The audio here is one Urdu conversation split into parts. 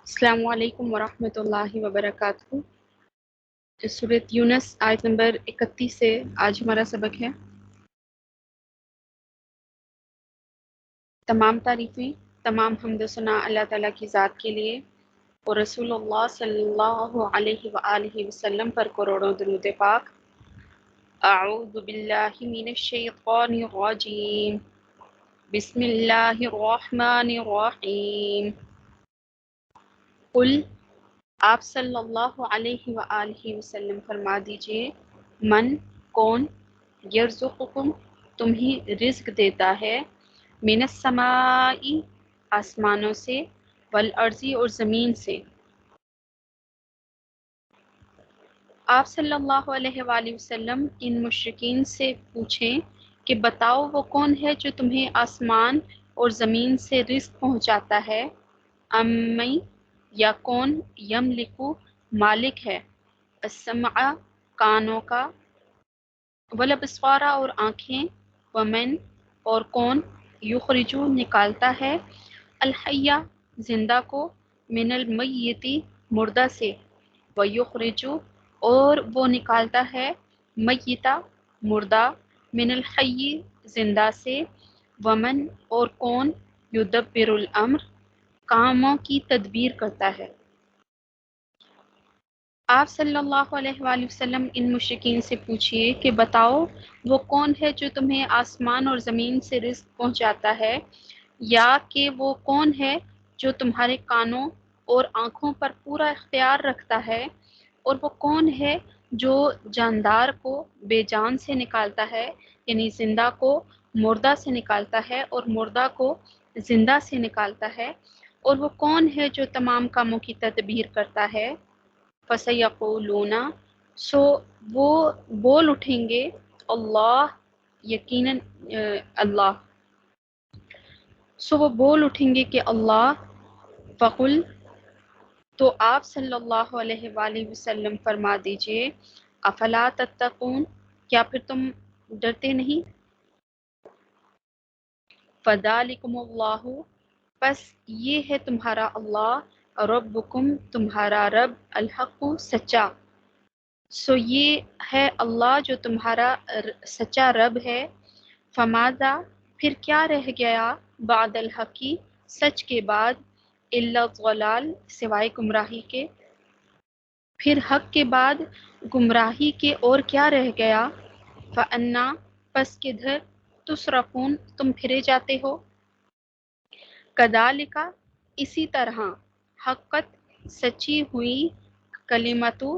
السلام علیکم ورحمۃ اللہ وبرکاتہ۔ سورۃ یونس آیت نمبر 31 سے آج ہمارا سبق ہے۔ تمام تعریفیں، تمام حمد و ثنا اللہ تعالیٰ کی ذات کے لیے اور رسول اللہ صلی اللہ علیہ وآلہ وسلم پر کروڑوں درود پاک۔ اعوذ باللہ من الشیطان الرجیم، بسم اللہ الرحمن الرحیم۔ قل، آپ صلی اللہ علیہ وآلہ وسلم فرما دیجئے، من کون، یرزقکم تمہیں رزق دیتا ہے، من السماء آسمانوں سے، والارض اور زمین سے۔ آپ صلی اللہ علیہ وآلہ وسلم ان مشرکین سے پوچھیں کہ بتاؤ وہ کون ہے جو تمہیں آسمان اور زمین سے رزق پہنچاتا ہے، امی یا کون، یملکو مالک ہے، السمع کانوں کا، والابصار اور آنکھیں، ومن اور کون، یخرجو نکالتا ہے، الحیہ زندہ کو، من المیتی مردہ سے، ویخرجو اور وہ نکالتا ہے، میتا مردہ، من الحی زندہ سے، ومن اور کون، یدبر الامر کاموں کی تدبیر کرتا ہے۔ آپ صلی اللہ علیہ وآلہ وسلم ان مشرکین سے پوچھئے کہ بتاؤ وہ کون ہے جو تمہیں آسمان اور زمین سے رزق پہنچاتا ہے، یا کہ وہ کون ہے جو تمہارے کانوں اور آنکھوں پر پورا اختیار رکھتا ہے، اور وہ کون ہے جو جاندار کو بے جان سے نکالتا ہے، یعنی زندہ کو مردہ سے نکالتا ہے اور مردہ کو زندہ سے نکالتا ہے، اور وہ کون ہے جو تمام کاموں کی تدبیر کرتا ہے۔ فَسَيَقُولُونَ سو وہ بول اٹھیں گے، اللہ یقیناً اللہ، سو وہ بول اٹھیں گے کہ اللہ، فقل تو آپ صلی اللہ علیہ وآلہ وسلم فرما دیجئے، افلا تتقون کیا پھر تم ڈرتے نہیں، فذالکم اللہ پس یہ ہے تمہارا اللہ، ربکم تمہارا رب، الحق سچا، سو یہ ہے اللہ جو تمہارا سچا رب ہے، فماذا پھر کیا رہ گیا، بعد الحق سچ کے بعد، الا الضلال سوائے گمراہی کے، پھر حق کے بعد گمراہی کے اور کیا رہ گیا، فانا پس کدھر، تصرفون تم پھرے جاتے ہو، کذالک اسی طرح، حقت سچی ہوئی، کلمتو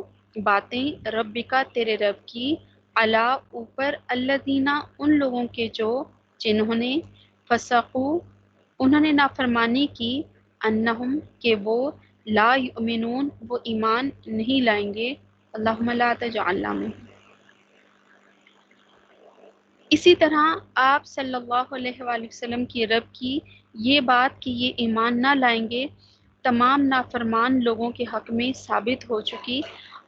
باتیں، ربکا تیرے رب کی، علی اوپر، الذین ان لوگوں کے جو، جنہوں نے، فسقو انہوں نے نافرمانی کی، انہم کہ وہ، لا یؤمنون وہ ایمان نہیں لائیں گے، اللہم لا تجعلنا منہم۔ اسی طرح آپ صلی اللہ علیہ وآلہ وسلم کی رب کی یہ بات کہ یہ ایمان نہ لائیں گے تمام نافرمان لوگوں کے حق میں ثابت ہو چکی،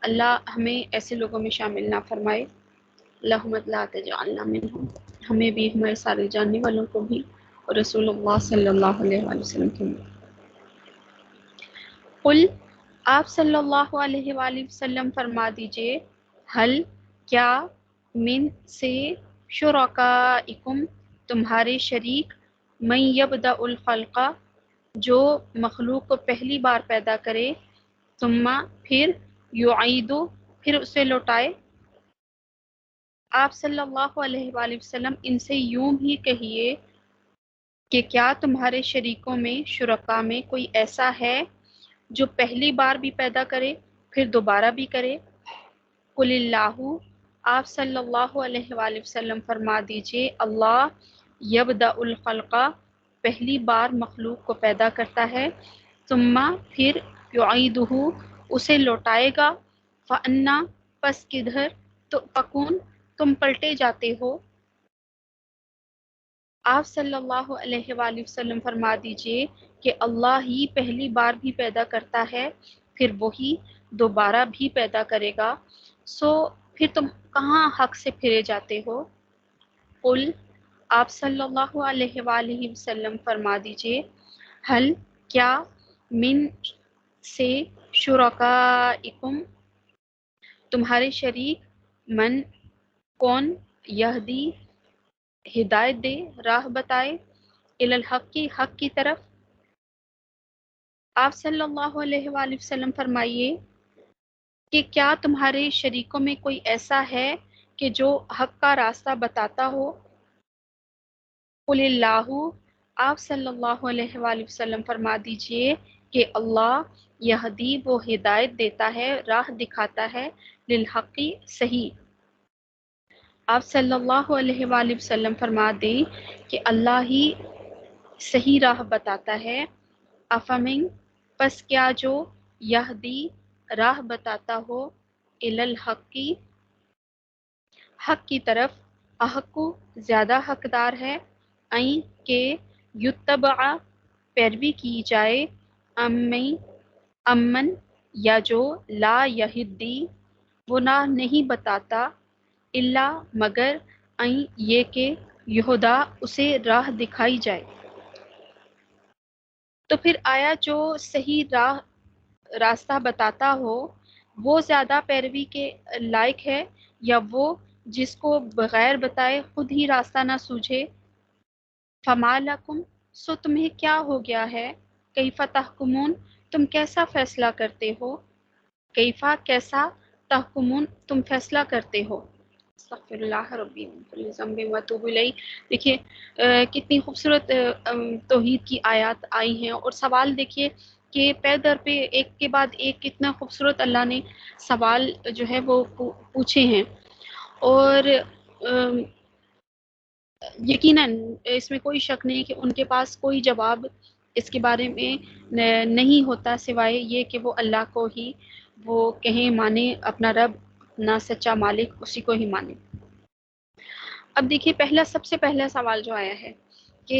اللہ ہمیں ایسے لوگوں میں شامل نہ فرمائے، اللہم لا تجعلنا منہم، ہمیں بھی، ہمارے سارے جاننے والوں کو بھی، اور رسول اللہ صلی اللہ علیہ وآلہ وسلم کے بھی۔ قل آپ صلی اللہ علیہ وآلہ وسلم فرما دیجئے، حل کیا، من سے، شرکائکم تمہارے شریک، من یبدأ الخلق جو مخلوق کو پہلی بار پیدا کرے، ثم پھر، یعید پھر اسے لوٹائے۔ آپ صلی اللہ علیہ وآلہ وسلم ان سے یوں ہی کہیے کہ کیا تمہارے شریکوں میں، شرکا میں کوئی ایسا ہے جو پہلی بار بھی پیدا کرے پھر دوبارہ بھی کرے، قل اللہ آپ صلی اللہ علیہ وآلہ وسلم فرما دیجئے، اللہ یبدأ الخلق پہلی بار مخلوق کو پیدا کرتا ہے، ثم پھر، یعیدہ اسے لوٹائے گا، فانا پس کدھر، تؤفکون تم پلٹے جاتے ہو۔ آپ صلی اللہ علیہ وآلہ وسلم فرما دیجئے کہ اللہ ہی پہلی بار بھی پیدا کرتا ہے، پھر وہی دوبارہ بھی پیدا کرے گا، سو پھر تم کہاں حق سے پھرے جاتے ہو۔ قل آپ صلی اللہ علیہ وآلہ وسلم فرما دیجئے، حل کیا، من سے شرکائکم تمہارے شریک من کون یہدی ہدایت دے راہ بتائے الی الحق کی حق کی طرف۔ آپ صلی اللہ علیہ وآلہ وسلم فرمائیے کہ کیا تمہارے شریکوں میں کوئی ایسا ہے کہ جو حق کا راستہ بتاتا ہو؟ قل اللہ، آپ صلی اللہ علیہ وآلہ وسلم فرما دیجئے کہ اللہ یہدی وہ ہدایت دیتا ہے، راہ دکھاتا ہے، للحقی صحیح۔ آپ صلی اللہ علیہ وآلہ وسلم فرما دیں کہ اللہ ہی صحیح راہ بتاتا ہے۔ افمن، پس کیا جو یہدی راہ بتاتا ہو، الی الحقی حق کی طرف، احق زیادہ حقدار ہے، این کہ یتبع پیروی کی جائے، امن امن یا جو لا یہدی وہ نہ نہیں بتاتا، الا مگر این یہ کہ یہدا اسے راہ دکھائی جائے۔ تو پھر آیا جو صحیح راستہ بتاتا ہو وہ زیادہ پیروی کے لائق ہے، یا وہ جس کو بغیر بتائے خود ہی راستہ نہ سوجھے؟ فما لکم، سو تمہیں کیا ہو گیا ہے، کیف تحکمون تم کیسا فیصلہ کرتے ہو، کیفا کیسا، تحکمون تم فیصلہ کرتے ہو۔ استغفر اللہ ربی من کل ذنب واتوب الیہ۔ دیکھیے کتنی خوبصورت توحید کی آیات آئی ہیں، اور سوال دیکھیے کہ پے در پہ ایک کے بعد ایک کتنا خوبصورت اللہ نے سوال جو ہے وہ پوچھے ہیں، اور یقیناً اس میں کوئی شک نہیں کہ ان کے پاس کوئی جواب اس کے بارے میں نہیں ہوتا سوائے یہ کہ وہ اللہ کو ہی وہ کہیں مانے، اپنا رب، اپنا سچا مالک، اسی کو ہی مانے۔ اب دیکھیے سب سے پہلا سوال جو آیا ہے کہ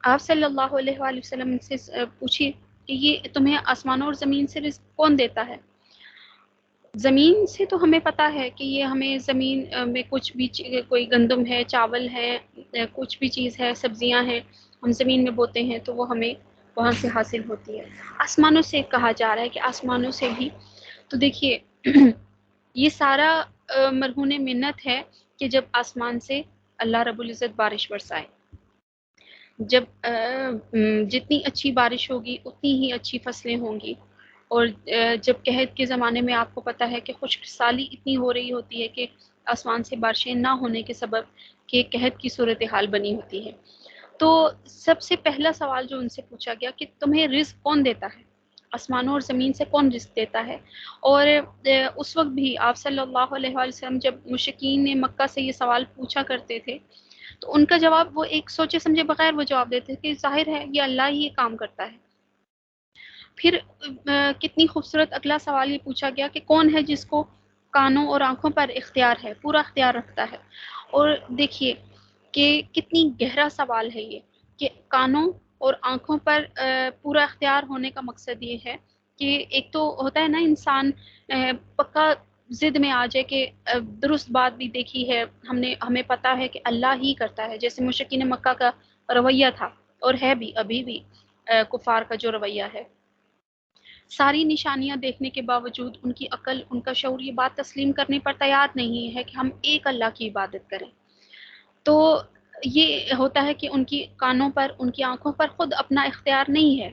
آپ صلی اللہ علیہ وآلہ وسلم سے پوچھیے کہ یہ تمہیں آسمانوں اور زمین سے رزق کون دیتا ہے؟ زمین سے تو ہمیں پتہ ہے کہ یہ ہمیں زمین میں کچھ بھی کوئی گندم ہے، چاول ہے، کچھ بھی چیز ہے، سبزیاں ہیں، ہم زمین میں بوتے ہیں تو وہ ہمیں وہاں سے حاصل ہوتی ہے۔ آسمانوں سے کہا جا رہا ہے کہ آسمانوں سے بھی، تو دیکھیے یہ سارا مرہون منت ہے کہ جب آسمان سے اللہ رب العزت بارش برسائے، جب جتنی اچھی بارش ہوگی اتنی ہی اچھی فصلیں ہوں گی، اور جب قحط کے زمانے میں آپ کو پتہ ہے کہ خشک سالی اتنی ہو رہی ہوتی ہے کہ آسمان سے بارشیں نہ ہونے کے سبب کہ قحط کی صورتحال بنی ہوتی ہے، تو سب سے پہلا سوال جو ان سے پوچھا گیا کہ تمہیں رزق کون دیتا ہے، آسمانوں اور زمین سے کون رزق دیتا ہے؟ اور اس وقت بھی آپ صلی اللہ علیہ وآلہ وسلم جب مشرکین نے مکہ سے یہ سوال پوچھا کرتے تھے تو ان کا جواب وہ ایک سوچے سمجھے بغیر وہ جواب دیتے تھے کہ ظاہر ہے یہ اللہ ہی یہ کام کرتا ہے۔ پھر کتنی خوبصورت اگلا سوال یہ پوچھا گیا کہ کون ہے جس کو کانوں اور آنکھوں پر اختیار ہے، پورا اختیار رکھتا ہے؟ اور دیکھیے کہ کتنی گہرا سوال ہے یہ کہ کانوں اور آنکھوں پر پورا اختیار ہونے کا مقصد یہ ہے کہ ایک تو ہوتا ہے نا انسان پکا ضد میں آ جائے کہ درست بات بھی دیکھی ہے ہم نے، ہمیں پتہ ہے کہ اللہ ہی کرتا ہے، جیسے مشرکین مکہ کا رویہ تھا اور ہے بھی ابھی بھی کفار کا جو رویہ ہے۔ ساری نشانیاں دیکھنے کے باوجود ان کی عقل، ان کا شعور یہ بات تسلیم کرنے پر تیار نہیں ہے کہ ہم ایک اللہ کی عبادت کریں۔ تو یہ ہوتا ہے کہ ان کی کانوں پر، ان کی آنکھوں پر خود اپنا اختیار نہیں ہے،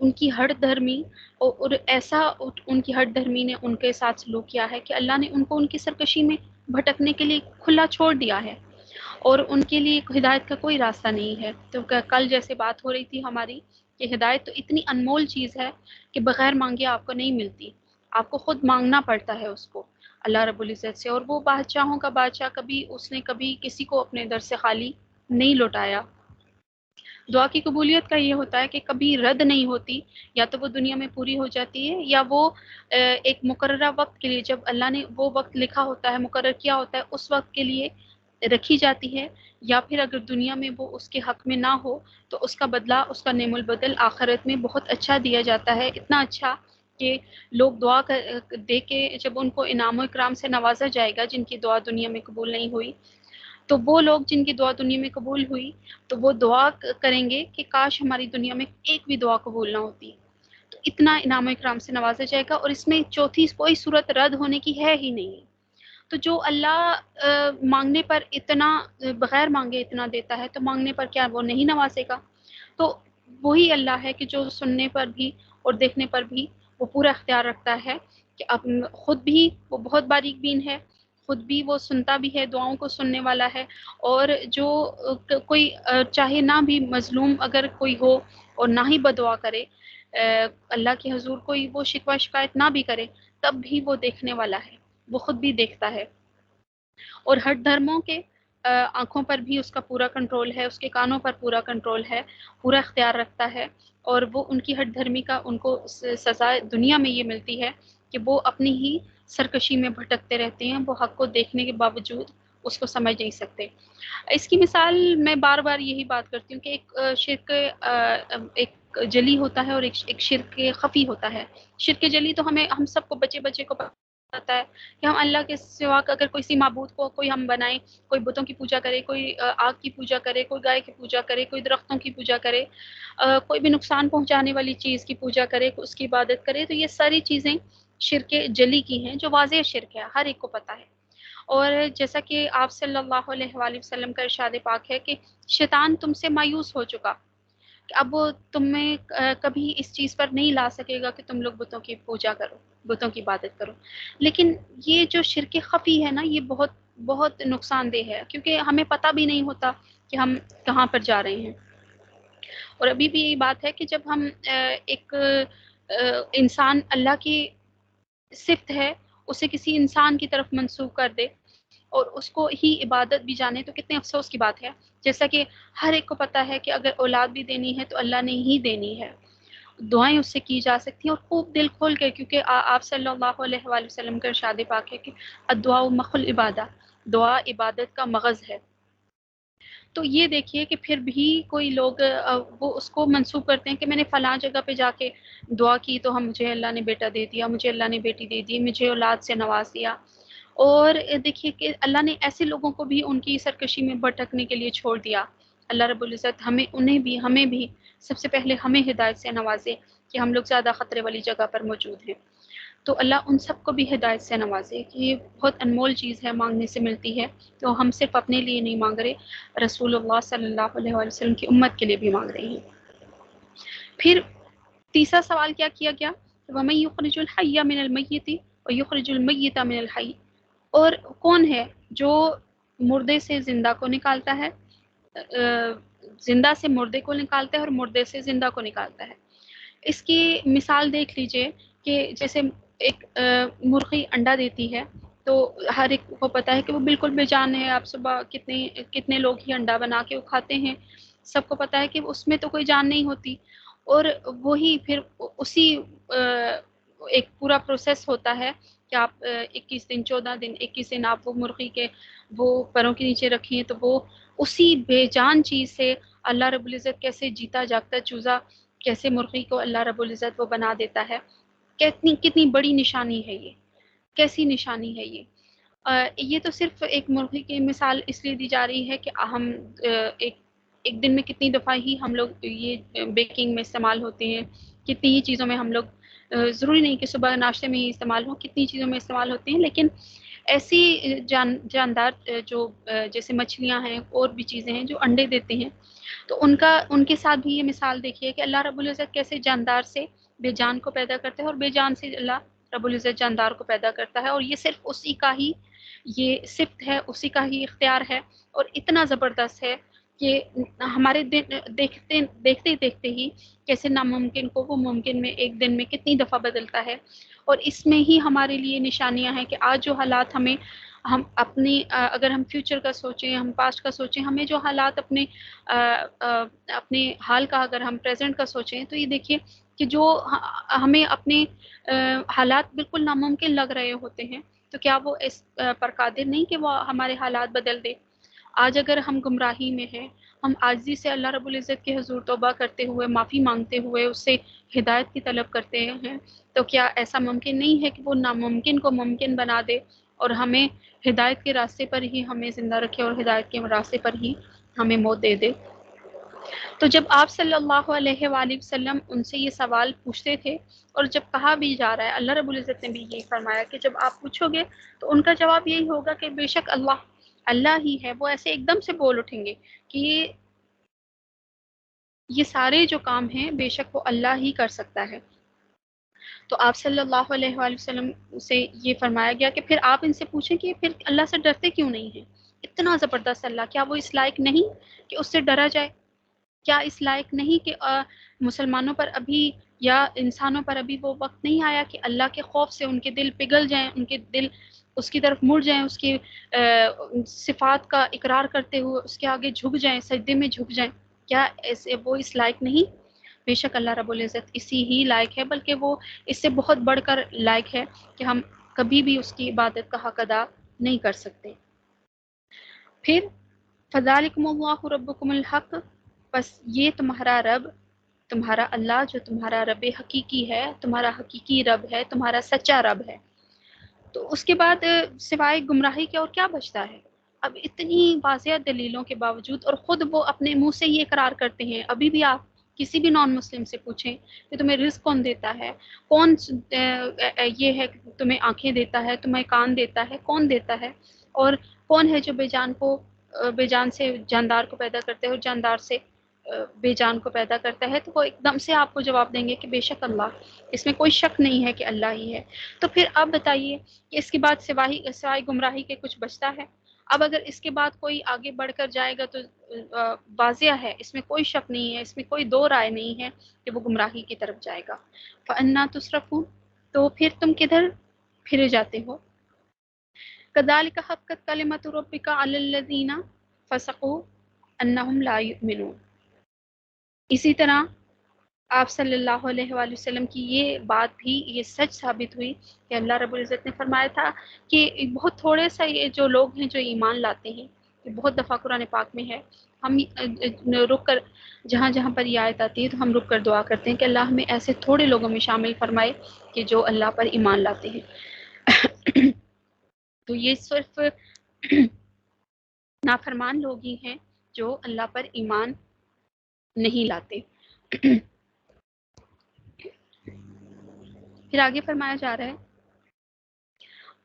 ان کی ہٹ دھرمی اور ایسا ان کی ہٹ دھرمی نے ان کے ساتھ سلوک کیا ہے کہ اللہ نے ان کو ان کی سرکشی میں بھٹکنے کے لیے کھلا چھوڑ دیا ہے، اور ان کے لیے ہدایت کا کوئی راستہ نہیں ہے۔ تو کل جیسے بات ہو رہی تھی ہماری کہ ہدایت تو اتنی انمول چیز ہے کہ بغیر مانگے آپ کو نہیں ملتی، آپ کو خود مانگنا پڑتا ہے اس کو اللہ رب العزت سے، اور وہ بادشاہوں کا بادشاہ کبھی اس نے کبھی کسی کو اپنے در سے خالی نہیں لوٹایا۔ دعا کی قبولیت کا یہ ہوتا ہے کہ کبھی رد نہیں ہوتی، یا تو وہ دنیا میں پوری ہو جاتی ہے یا وہ ایک مقررہ وقت کے لیے، جب اللہ نے وہ وقت لکھا ہوتا ہے، مقرر کیا ہوتا ہے، اس وقت کے لیے رکھی جاتی ہے، یا پھر اگر دنیا میں وہ اس کے حق میں نہ ہو تو اس کا بدلہ، اس کا نعم البدل آخرت میں بہت اچھا دیا جاتا ہے، اتنا اچھا کہ لوگ دعا دے کے جب ان کو انعام و اکرام سے نوازا جائے گا جن کی دعا دنیا میں قبول نہیں ہوئی، تو وہ لوگ جن کی دعا دنیا میں قبول ہوئی تو وہ دعا کریں گے کہ کاش ہماری دنیا میں ایک بھی دعا قبول نہ ہوتی۔ تو اتنا انعام و اکرام سے نوازا جائے گا، اور اس میں چوتھی کوئی صورت رد ہونے کی ہے ہی نہیں۔ تو جو اللہ مانگنے پر اتنا، بغیر مانگے اتنا دیتا ہے، تو مانگنے پر کیا وہ نہیں نوازے گا؟ تو وہی اللہ ہے کہ جو سننے پر بھی اور دیکھنے پر بھی وہ پورا اختیار رکھتا ہے، کہ اب خود بھی وہ بہت باریک بین ہے، خود بھی وہ سنتا بھی ہے، دعاؤں کو سننے والا ہے۔ اور جو کوئی چاہے نہ بھی مظلوم اگر کوئی ہو اور نہ ہی بدعا کرے، اللہ کے حضور کوئی وہ شکوہ شکایت نہ بھی کرے، تب بھی وہ دیکھنے والا ہے، وہ خود بھی دیکھتا ہے۔ اور ہر دھرموں کے آنکھوں پر بھی اس کا پورا کنٹرول ہے، اس کے کانوں پر پورا کنٹرول ہے، پورا اختیار رکھتا ہے، اور وہ ان کی ہر دھرمی کا ان کو سزا دنیا میں یہ ملتی ہے کہ وہ اپنی ہی سرکشی میں بھٹکتے رہتے ہیں، وہ حق کو دیکھنے کے باوجود اس کو سمجھ نہیں سکتے۔ اس کی مثال میں بار بار یہی بات کرتی ہوں کہ ایک شرک ایک جلی ہوتا ہے، اور ایک شرک خفی ہوتا ہے۔ شرک جلی تو ہم سب کو بچے بچے کو پتا ہے کہ ہم اللہ کے سوا اگر کسی معبود کو کوئی ہم بنائیں، کوئی بتوں کی پوجا کرے، کوئی آگ کی پوجا کرے، کوئی گائے کی پوجا کرے، کوئی درختوں کی پوجا کرے، کوئی بھی نقصان پہنچانے والی چیز کی پوجا کرے، اس کی عبادت کرے، تو یہ ساری چیزیں شرک جلی کی ہیں، جو واضح شرک ہے، ہر ایک کو پتہ ہے۔ اور جیسا کہ آپ صلی اللہ علیہ وآلہ وسلم کا ارشاد پاک ہے کہ شیطان تم سے مایوس ہو چکا، کہ اب وہ تمہیں کبھی اس چیز پر نہیں لا سکے گا کہ تم لوگ بتوں کی پوجا کرو، بتوں کی عبادت کرو۔ لیکن یہ جو شرک خفی ہے نا، یہ بہت بہت نقصان دہ ہے، کیونکہ ہمیں پتہ بھی نہیں ہوتا کہ ہم کہاں پر جا رہے ہیں۔ اور ابھی بھی یہی بات ہے کہ جب ہم ایک انسان اللہ کی صفت ہے اسے کسی انسان کی طرف منسوخ کر دے اور اس کو ہی عبادت بھی جانے، تو کتنے افسوس کی بات ہے۔ جیسا کہ ہر ایک کو پتہ ہے کہ اگر اولاد بھی دینی ہے تو اللہ نے ہی دینی ہے، دعائیں اس سے کی جا سکتی ہیں، اور خوب دل کھول کے، کیونکہ آپ صلی اللہ علیہ وآلہ وسلم کا ارشاد پاک ہے کہ الدعاء مخ العبادہ، دعا عبادت کا مغز ہے۔ تو یہ دیکھیے کہ پھر بھی کوئی لوگ وہ اس کو منسوخ کرتے ہیں کہ میں نے فلاں جگہ پہ جا کے دعا کی تو مجھے اللہ نے بیٹا دے دیا، مجھے اللہ نے بیٹی دے دی، مجھے اولاد سے نواز دیا۔ اور دیکھیے کہ اللہ نے ایسے لوگوں کو بھی ان کی سرکشی میں بھٹکنے کے لیے چھوڑ دیا۔ اللہ رب العزت ہمیں بھی سب سے پہلے ہمیں ہدایت سے نوازے کہ ہم لوگ زیادہ خطرے والی جگہ پر موجود ہیں، تو اللہ ان سب کو بھی ہدایت سے نوازے کہ یہ بہت انمول چیز ہے، مانگنے سے ملتی ہے، تو ہم صرف اپنے لیے نہیں مانگ رہے، رسول اللہ صلی اللہ علیہ وآلہ وسلم کی امت کے لیے بھی مانگ رہے ہیں۔ پھر تیسرا سوال کیا کیا گیا؟ وَمَن يُخْرِجُ الْحَيَّ مِنَ الْمَيِّتِ وَيُخْرِجُ الْمَيِّتَ مِنَ الْحَيِّ، اور کون ہے جو مردے سے زندہ کو نکالتا ہے، زندہ سے مردے کو نکالتا ہے اور مردے سے زندہ کو نکالتا ہے۔ اس کی مثال دیکھ لیجئے کہ جیسے ایک مرغی انڈا دیتی ہے، تو ہر ایک کو پتہ ہے کہ وہ بالکل بے جان ہے، آپ صبح کتنے لوگ ہی انڈا بنا کے وہ کھاتے ہیں، سب کو پتہ ہے کہ اس میں تو کوئی جان نہیں ہوتی، اور وہی پھر اسی ایک پورا پروسیس ہوتا ہے کہ آپ 21 دن 14 دن 21 دن آپ وہ مرغی کے وہ پروں کے نیچے رکھیں، تو وہ اسی بے جان چیز سے اللہ رب العزت کیسے جیتا جاگتا چوزا، کیسے مرغی کو اللہ رب العزت وہ بنا دیتا ہے۔ کتنی بڑی نشانی ہے یہ، کیسی نشانی ہے یہ۔ یہ تو صرف ایک مرغی کی مثال اس لیے دی جا رہی ہے کہ ہم ایک دن میں کتنی دفعہ ہی ہم لوگ یہ بیکنگ میں استعمال ہوتے ہیں، کتنی ہی چیزوں میں ہم لوگ، ضروری نہیں کہ صبح ناشتے میں ہی استعمال ہوں، کتنی چیزوں میں استعمال ہوتے ہیں، لیکن ایسی جاندار جو جیسے مچھلیاں ہیں اور بھی چیزیں ہیں جو انڈے دیتے ہیں، تو ان کے ساتھ بھی یہ مثال دیکھیے کہ اللہ رب العزت کیسے جاندار سے بے جان کو پیدا کرتا ہے، اور بے جان سے اللہ رب العزت جاندار کو پیدا کرتا ہے، اور یہ صرف اسی کا ہی یہ صفت ہے، اسی کا ہی اختیار ہے، اور اتنا زبردست ہے کہ ہمارے دیکھتے دیکھتے ہی کیسے ناممکن کو وہ ممکن میں ایک دن میں کتنی دفعہ بدلتا ہے۔ اور اس میں ہی ہمارے لیے نشانیاں ہیں کہ آج جو حالات ہم اپنی اگر ہم فیوچر کا سوچیں، ہم پاسٹ کا سوچیں، ہمیں جو حالات اپنے حال کا اگر ہم پریزنٹ کا سوچیں، تو یہ دیکھیے کہ جو ہمیں اپنے حالات بالکل ناممکن لگ رہے ہوتے ہیں، تو کیا وہ اس پر قادر نہیں کہ وہ ہمارے حالات بدل دے؟ آج اگر ہم گمراہی میں ہیں، ہم عاجزی سے اللہ رب العزت کے حضور توبہ کرتے ہوئے، معافی مانگتے ہوئے اس سے ہدایت کی طلب کرتے ہیں، تو کیا ایسا ممکن نہیں ہے کہ وہ ناممکن کو ممکن بنا دے اور ہمیں ہدایت کے راستے پر ہی ہمیں زندہ رکھے اور ہدایت کے راستے پر ہی ہمیں موت دے دے؟ تو جب آپ صلی اللہ علیہ وآلہ وسلم ان سے یہ سوال پوچھتے تھے، اور جب کہا بھی جا رہا ہے، اللہ رب العزت نے بھی یہی فرمایا کہ جب آپ پوچھو گے تو ان کا جواب یہی ہوگا کہ بے شک اللہ ہی ہے۔ وہ ایسے ایک دم سے بول اٹھیں گے کہ یہ سارے جو کام ہیں بے شک وہ اللہ ہی کر سکتا ہے۔ تو آپ صلی اللہ علیہ وآلہ وسلم سے یہ فرمایا گیا کہ پھر آپ ان سے پوچھیں کہ پھر اللہ سے ڈرتے کیوں نہیں ہیں؟ اتنا زبردست اللہ، کیا وہ اس لائق نہیں کہ اس سے ڈرا جائے؟ کیا اس لائق نہیں کہ مسلمانوں پر ابھی یا انسانوں پر ابھی وہ وقت نہیں آیا کہ اللہ کے خوف سے ان کے دل پگھل جائیں، ان کے دل اس کی طرف مڑ جائیں، اس کی صفات کا اقرار کرتے ہوئے اس کے آگے جھک جائیں، سجدے میں جھک جائیں؟ کیا وہ اس لائق نہیں؟ بے شک اللہ رب العزت اسی ہی لائق ہے، بلکہ وہ اس سے بہت بڑھ کر لائق ہے کہ ہم کبھی بھی اس کی عبادت کا حق ادا نہیں کر سکتے۔ پھر فذالکم اللہ ربکم الحق، بس یہ تمہارا رب، تمہارا اللہ جو تمہارا رب حقیقی ہے، تمہارا حقیقی رب ہے، تمہارا سچا رب ہے۔ تو اس کے بعد سوائے گمراہی کے اور کیا بچتا ہے؟ اب اتنی واضح دلیلوں کے باوجود، اور خود وہ اپنے منہ سے یہ اقرار کرتے ہیں، ابھی بھی آپ کسی بھی نان مسلم سے پوچھیں کہ تمہیں رزق کون دیتا ہے، کون یہ ہے کہ تمہیں آنکھیں دیتا ہے، تمہیں کان دیتا ہے، کون دیتا ہے، اور کون ہے جو بے جان سے جاندار کو پیدا کرتے ہے اور جاندار سے بے جان کو پیدا کرتا ہے، تو وہ ایک دم سے آپ کو جواب دیں گے کہ بے شک اللہ، اس میں کوئی شک نہیں ہے کہ اللہ ہی ہے۔ تو پھر آپ بتائیے کہ اس کے بعد سوائے گمراہی کے کچھ بچتا ہے؟ اب اگر اس کے بعد کوئی آگے بڑھ کر جائے گا تو واضح ہے، اس میں کوئی شک نہیں ہے، اس میں کوئی دو رائے نہیں ہے کہ وہ گمراہی کی طرف جائے گا۔ فَأَنَّىٰ تُصْرَفُونَ، تو پھر تم کدھر پھرے جاتے ہو؟ كَذَلِكَ حَقَّتْ كَلِمَةُ رَبِّكَ عَلَى الَّذِينَ فَسَقُوا أَنَّهُمْ لَا يُؤْمِنُونَ۔ اسی طرح آپ صلی اللہ علیہ وآلہ وسلم کی یہ بات بھی یہ سچ ثابت ہوئی کہ اللہ رب العزت نے فرمایا تھا کہ بہت تھوڑے سا یہ جو لوگ ہیں جو ایمان لاتے ہیں، یہ بہت دفعہ قرآن پاک میں ہے، ہم رک کر جہاں جہاں پر یہ آیت آتی ہے تو ہم رک کر دعا کرتے ہیں کہ اللہ ہمیں ایسے تھوڑے لوگوں میں شامل فرمائے کہ جو اللہ پر ایمان لاتے ہیں۔ تو یہ صرف نافرمان لوگ ہی ہیں جو اللہ پر ایمان نہیں لاتے۔ پھر آگے فرمایا جا رہا ہے،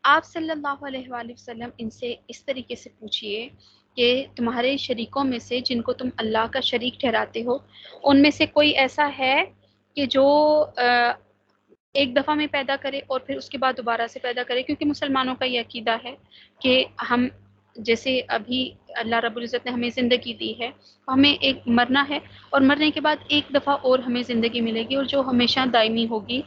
آپ صلی اللہ علیہ وآلہ وسلم ان سے اس طریقے سے پوچھئے کہ تمہارے شریکوں میں سے جن کو تم اللہ کا شریک ٹھہراتے ہو، ان میں سے کوئی ایسا ہے کہ جو ایک دفعہ میں پیدا کرے اور پھر اس کے بعد دوبارہ سے پیدا کرے؟ کیونکہ مسلمانوں کا یہ عقیدہ ہے کہ ہم جیسے ابھی اللہ رب العزت نے ہمیں زندگی دی ہے، ہمیں ایک مرنا ہے، اور مرنے کے بعد ایک دفعہ اور ہمیں زندگی ملے گی، اور جو ہمیشہ دائمی ہوگی،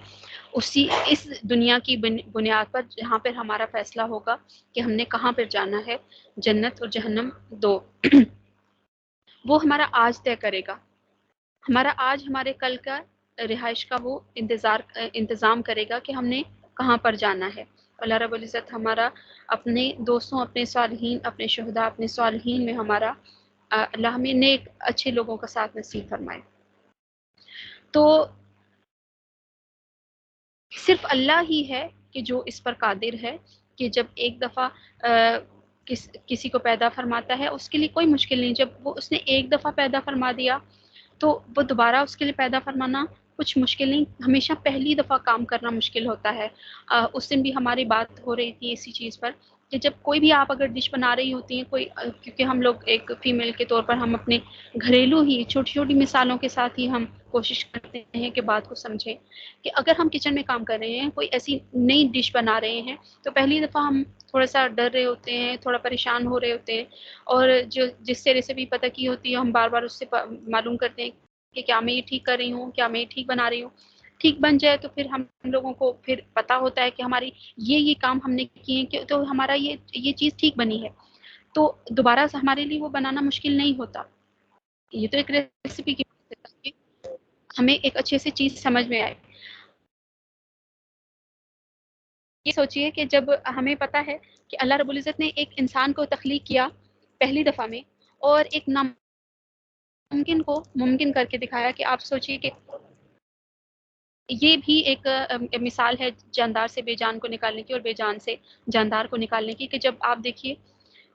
اس دنیا کی بنیاد پر جہاں پر ہمارا فیصلہ ہوگا کہ ہم نے کہاں پر جانا ہے، جنت اور جہنم دو۔ وہ ہمارا آج طے کرے گا، ہمارا آج ہمارے کل کا رہائش کا وہ انتظام کرے گا کہ ہم نے کہاں پر جانا ہے۔ اللہ رب العزت ہمارا اپنے دوستوں، اپنے صالحین، اپنے شہداء، اپنے صالحین میں ہمارا اللہ ہمیں نیک اچھے لوگوں کا ساتھ نصیب فرمائے۔ تو صرف اللہ ہی ہے کہ جو اس پر قادر ہے کہ جب ایک دفعہ کسی کو پیدا فرماتا ہے، اس کے لیے کوئی مشکل نہیں، جب اس نے ایک دفعہ پیدا فرما دیا تو وہ دوبارہ اس کے لیے پیدا فرمانا کچھ مشکل نہیں، ہمیشہ پہلی دفعہ کام کرنا مشکل ہوتا ہے۔ اس دن بھی ہماری بات ہو رہی تھی اسی چیز پر کہ جب کوئی بھی آپ اگر ڈش بنا رہی ہوتی ہیں، کیونکہ ہم لوگ ایک فیمیل کے طور پر ہم اپنے گھریلو ہی چھوٹی چھوٹی مثالوں کے ساتھ ہی ہم کوشش کرتے ہیں کہ بات کو سمجھیں، کہ اگر ہم کچن میں کام کر رہے ہیں، کوئی ایسی نئی ڈش بنا رہے ہیں، تو پہلی دفعہ ہم تھوڑا سا ڈر رہے ہوتے ہیں، تھوڑا پریشان ہو رہے ہوتے ہیں، اور جس سے ریسیپی پتہ کی ہوتی ہے ہم بار بار اس سے معلوم کرتے ہیں کہ کیا میں یہ ٹھیک کر رہی ہوں، کیا میں یہ ٹھیک بنا رہی ہوں۔ ٹھیک بن جائے تو پھر ہم لوگوں کو پھر پتہ ہوتا ہے کہ ہماری یہ کام ہم نے کیے کہ تو ہمارا یہ چیز ٹھیک بنی ہے، تو دوبارہ سے ہمارے لیے وہ بنانا مشکل نہیں ہوتا۔ یہ تو ایک ریسیپی کی بات ہے کہ ہمیں ایک اچھے سے چیز سمجھ میں آئے۔ یہ سوچئے کہ جب ہمیں پتہ ہے کہ اللہ رب العزت نے ایک انسان کو تخلیق کیا پہلی دفعہ میں، اور ایک ناممکن کو ممکن کر کے دکھایا، کہ آپ سوچئے کہ یہ بھی ایک مثال ہے جاندار سے بے جان کو نکالنے کی اور بے جان سے جاندار کو نکالنے کی، کہ جب آپ دیکھیے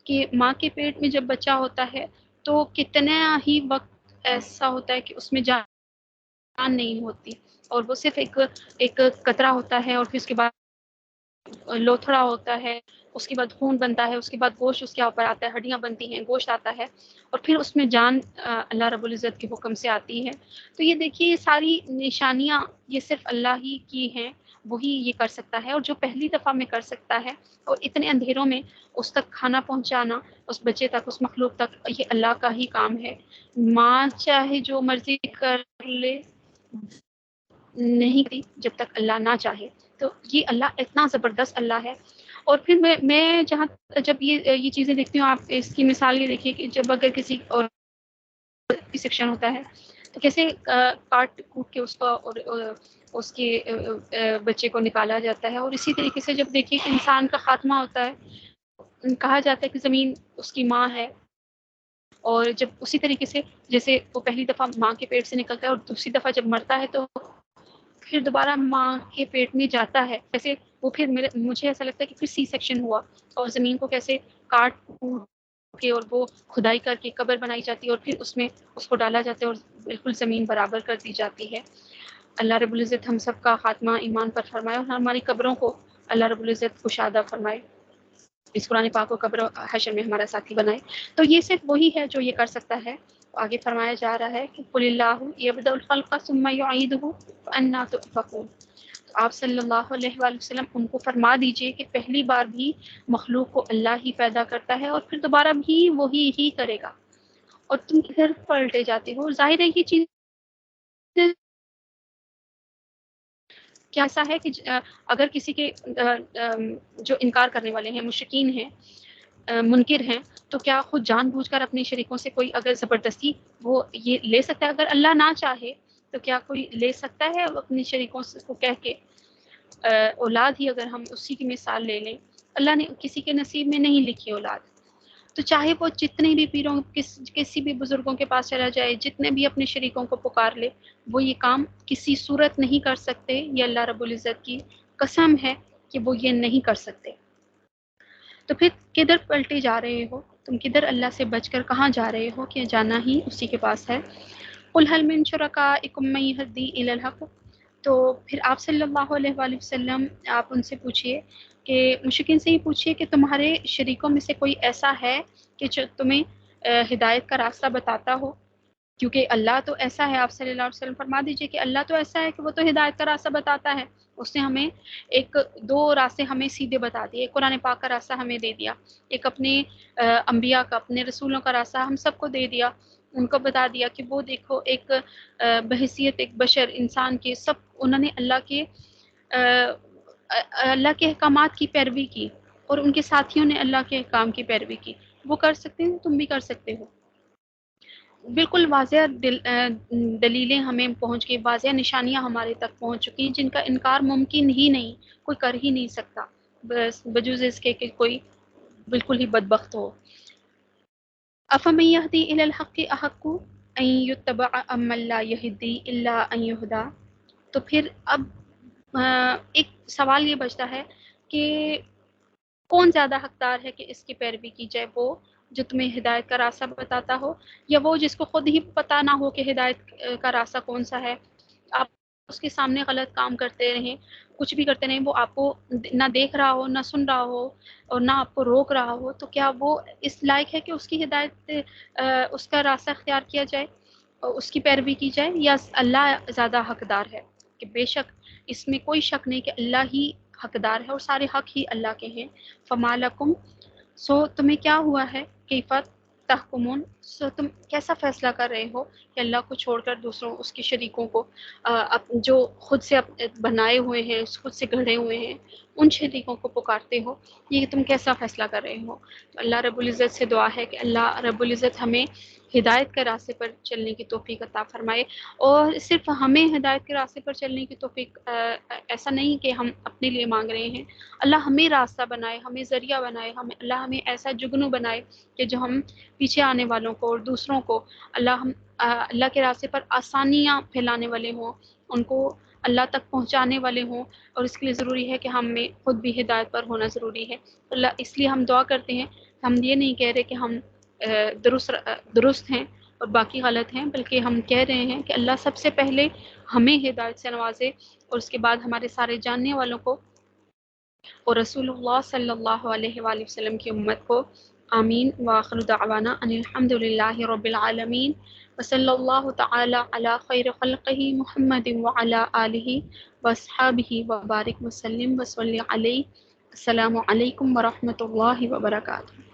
کہ ماں کے پیٹ میں جب بچہ ہوتا ہے تو کتنا ہی وقت ایسا ہوتا ہے کہ اس میں جان نہیں ہوتی، اور وہ صرف ایک قطرہ ہوتا ہے، اور پھر اس کے بعد لوتھڑا ہوتا ہے، اس کے بعد خون بنتا ہے، اس کے بعد گوشت اس کے اوپر آتا ہے، ہڈیاں بنتی ہیں، گوشت آتا ہے، اور پھر اس میں جان اللہ رب العزت کے حکم سے آتی ہے۔ تو یہ دیکھیے یہ ساری نشانیاں یہ صرف اللہ ہی کی ہیں، وہی یہ کر سکتا ہے، اور جو پہلی دفعہ میں کر سکتا ہے، اور اتنے اندھیروں میں اس تک کھانا پہنچانا، اس بچے تک، اس مخلوق تک، یہ اللہ کا ہی کام ہے۔ ماں چاہے جو مرضی کر لے، نہیں جب تک اللہ نہ چاہے۔ تو یہ اللہ اتنا زبردست اللہ ہے۔ اور پھر میں جہاں جب یہ چیزیں دیکھتی ہوں، آپ اس کی مثال یہ دیکھیے کہ جب اگر کسی اور سیکشن ہوتا ہے تو کیسے کاٹ کوٹ کے اس کا اور اس کے بچے کو نکالا جاتا ہے، اور اسی طریقے سے جب دیکھیے کہ انسان کا خاتمہ ہوتا ہے، کہا جاتا ہے کہ زمین اس کی ماں ہے، اور جب اسی طریقے سے جیسے وہ پہلی دفعہ ماں کے پیٹ سے نکلتا ہے اور دوسری دفعہ جب مرتا ہے تو پھر دوبارہ ماں کے پیٹ میں جاتا ہے، جیسے وہ پھر مجھے ایسا لگتا ہے کہ پھر سی سیکشن ہوا، اور زمین کو کیسے کاٹ کوٹ کے اور وہ کھدائی کر کے قبر بنائی جاتی ہے، اور پھر اس میں اس کو ڈالا جاتا ہے اور بالکل زمین برابر کر دی جاتی ہے۔ اللہ رب العزت ہم سب کا خاتمہ ایمان پر فرمائے، اور ہماری قبروں کو اللہ رب العزت کشادہ فرمائے، اس قرآن پاک کو قبر حشر میں ہمارا ساتھی بنائے۔ تو یہ صرف وہی ہے جو یہ کر سکتا ہے۔ آگے فرمایا جا رہا ہے کہ قل اللہ یبدأ الخلق ثم یعیدہ فأنی تؤفکون۔ تو آپ صلی اللہ علیہ وآلہ وسلم ان کو فرما دیجئے کہ پہلی بار بھی مخلوق کو اللہ ہی پیدا کرتا ہے، اور پھر دوبارہ بھی وہی ہی کرے گا، اور تم ادھر پلٹے جاتے ہو۔ ظاہر ہے یہ چیز کیا ایسا ہے کہ اگر کسی کے جو انکار کرنے والے ہیں، مشرکین ہیں، منکر ہیں، تو کیا خود جان بوجھ کر اپنے شریکوں سے کوئی اگر زبردستی وہ یہ لے سکتا ہے؟ اگر اللہ نہ چاہے تو کیا کوئی لے سکتا ہے اپنے شریکوں کو کہہ کے؟ اولاد ہی اگر ہم اسی کی مثال لے لیں، اللہ نے کسی کے نصیب میں نہیں لکھی اولاد، تو چاہے وہ جتنے بھی پیروں کسی بھی بزرگوں کے پاس چلا جائے، جتنے بھی اپنے شریکوں کو پکار لے، وہ یہ کام کسی صورت نہیں کر سکتے۔ یہ اللہ رب العزت کی قسم ہے کہ وہ یہ نہیں کر سکتے۔ تو پھر کدھر پلٹے جا رہے ہو تم؟ کدھر اللہ سے بچ کر کہاں جا رہے ہو؟ کہ جانا ہی اسی کے پاس ہے۔ قل هل من شرکائکم من یہدی الی الحق۔ تو پھر آپ صلی اللہ علیہ وآلہ وسلم آپ ان سے پوچھئے کہ مشرکین سے ہی پوچھئے کہ تمہارے شریکوں میں سے کوئی ایسا ہے کہ جو تمہیں ہدایت کا راستہ بتاتا ہو؟ کیونکہ اللہ تو ایسا ہے، آپ صلی اللہ علیہ وسلم فرما دیجئے کہ اللہ تو ایسا ہے کہ وہ تو ہدایت کا راستہ بتاتا ہے۔ اس نے ہمیں دو راستے ہمیں سیدھے بتا دیے، ایک قرآن پاک کا راستہ ہمیں دے دیا، ایک اپنے انبیاء کا، اپنے رسولوں کا راستہ ہم سب کو دے دیا، ان کو بتا دیا کہ وہ دیکھو ایک بحیثیت ایک بشر انسان کے، سب انہوں نے اللہ کے احکامات کی پیروی کی، اور ان کے ساتھیوں نے اللہ کے احکام کی پیروی کی۔ وہ کر سکتے ہیں، تم بھی کر سکتے ہو۔ بالکل واضح دلیلیں ہمیں پہنچ گئی، واضح نشانیاں ہمارے تک پہنچ چکی جن کا انکار ممکن ہی نہیں، کوئی کر ہی نہیں سکتا، بس بجوز اس کے کہ کوئی بالکل ہی بدبخت ہو۔ افمن یہدی الی الحق احق ان یتبع امن لا یہدی الا ان یہدی۔ تو پھر اب ایک سوال یہ بچتا ہے کہ کون زیادہ حقدار ہے کہ اس کی پیروی کی جائے؟ وہ جو تمہیں ہدایت کا راستہ بتاتا ہو، یا وہ جس کو خود ہی پتہ نہ ہو کہ ہدایت کا راستہ کون سا ہے، آپ اس کے سامنے غلط کام کرتے رہیں، کچھ بھی کرتے رہیں، وہ آپ کو نہ دیکھ رہا ہو، نہ سن رہا ہو، اور نہ آپ کو روک رہا ہو، تو کیا وہ اس لائق ہے کہ اس کی ہدایت اس کا راستہ اختیار کیا جائے اور اس کی پیروی کی جائے؟ یا اللہ زیادہ حقدار ہے؟ کہ بے شک اس میں کوئی شک نہیں کہ اللہ ہی حقدار ہے، اور سارے حق ہی اللہ کے ہیں۔ فما لکم، سو تمہیں کیا ہوا ہے؟ کیفت تحکمون، سو تم کیسا فیصلہ کر رہے ہو کہ اللہ کو چھوڑ کر دوسروں اس کے شریکوں کو جو خود سے بنائے ہوئے ہیں، خود سے گھڑے ہوئے ہیں، ان شریکوں کو پکارتے ہو؟ یہ تم کیسا فیصلہ کر رہے ہو؟ تو اللہ رب العزت سے دعا ہے کہ اللہ رب العزت ہمیں ہدایت کے راستے پر چلنے کی توفیق عطا فرمائے، اور صرف ہمیں ہدایت کے راستے پر چلنے کی توفیق ایسا نہیں کہ ہم اپنے لیے مانگ رہے ہیں، اللہ ہمیں راستہ بنائے، ہمیں ذریعہ بنائے، اللہ ہمیں ایسا جگنو بنائے کہ جو ہم پیچھے آنے والوں کو اور دوسروں کو اللہ کے راستے پر آسانیاں پھیلانے والے ہوں، ان کو اللہ تک پہنچانے والے ہوں، اور اس کے لیے ضروری ہے کہ ہمیں خود بھی ہدایت پر ہونا ضروری ہے۔ اللہ اس لیے ہم دعا کرتے ہیں، ہم یہ نہیں کہہ رہے کہ ہم درست ہیں اور باقی غلط ہیں، بلکہ ہم کہہ رہے ہیں کہ اللہ سب سے پہلے ہمیں ہدایت سے نوازے اور اس کے بعد ہمارے سارے جاننے والوں کو اور رسول اللہ صلی اللہ علیہ وآلہ وسلم کی امت کو۔ آمین وآخر دعوانا ان الحمد للہ رب العالمین وصلی اللہ تعالی علی خیر خلقہ محمد وعلی آلہ واصحابہ وبارک وسلم وصلی علیہ۔ السلام علیکم ورحمۃ اللہ وبرکاتہ۔